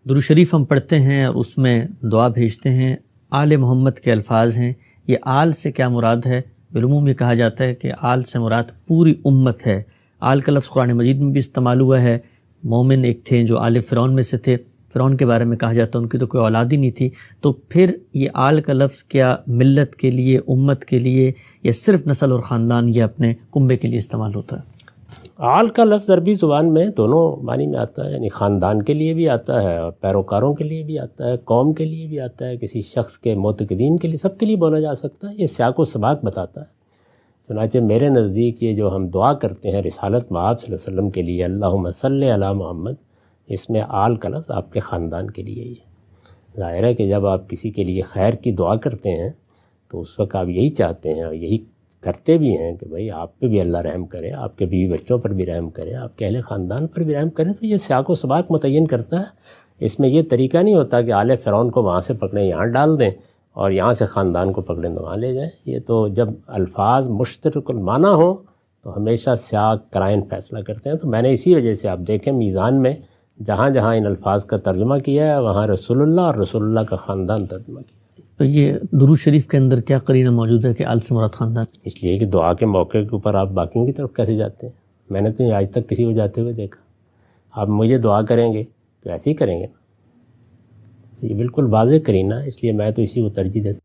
درود شریف ہم پڑھتے ہیں اور اس میں دعا بھیجتے ہیں، آل محمد کے الفاظ ہیں. یہ آل سے کیا مراد ہے؟ بالعموم یہ کہا جاتا ہے کہ آل سے مراد پوری امت ہے. آل کا لفظ قرآن مجید میں بھی استعمال ہوا ہے. مومن ایک تھے جو آل فرعون میں سے تھے، فرعون کے بارے میں کہا جاتا ہے ان کی تو کوئی اولاد ہی نہیں تھی. تو پھر یہ آل کا لفظ کیا ملت کے لیے، امت کے لیے، یا صرف نسل اور خاندان یا اپنے کنبے کے لیے استعمال ہوتا ہے؟ آل کا لفظ عربی زبان میں دونوں معنی میں آتا ہے، یعنی خاندان کے لیے بھی آتا ہے اور پیروکاروں کے لیے بھی آتا ہے، قوم کے لیے بھی آتا ہے، کسی شخص کے معتقدین کے لیے، سب کے لیے بولا جا سکتا ہے. یہ سیاق و سباق بتاتا ہے. چنانچہ میرے نزدیک یہ جو ہم دعا کرتے ہیں رسالت مآب صلی اللہ علیہ وسلم کے لیے، اللہم صلی علی محمد، اس میں آل کا لفظ آپ کے خاندان کے لیے ہی ہے. ظاہر ہے کہ جب آپ کسی کے لیے خیر کی دعا کرتے ہیں تو اس وقت آپ یہی چاہتے ہیں اور یہی کرتے بھی ہیں کہ بھئی آپ پہ بھی اللہ رحم کرے، آپ کے بیوی بچوں پر بھی رحم کرے، آپ کے اہل خاندان پر بھی رحم کرے. تو یہ سیاق و سباق متعین کرتا ہے. اس میں یہ طریقہ نہیں ہوتا کہ آل فرعون کو وہاں سے پکڑیں یہاں ڈال دیں اور یہاں سے خاندان کو پکڑیں تو وہاں لے جائیں. یہ تو جب الفاظ مشترک المعنی ہوں تو ہمیشہ سیاق قرائن فیصلہ کرتے ہیں. تو میں نے اسی وجہ سے آپ دیکھیں میزان میں جہاں جہاں ان الفاظ کا ترجمہ کیا ہے وہاں رسول اللہ اور رسول اللہ کا خاندان ترجمہ کیا. تو یہ درود شریف کے اندر کیا قرینہ موجود ہے کہ آل سے مراد خاندان؟ اس لیے کہ دعا کے موقع کے اوپر آپ باقیوں کی طرف کیسے جاتے ہیں؟ میں نے تو آج تک کسی کو جاتے ہوئے دیکھا. آپ مجھے دعا کریں گے تو ایسے ہی کریں گے نا. یہ بالکل واضح قرینہ ہے، اس لیے میں تو اسی کو ترجیح دیتا ہوں.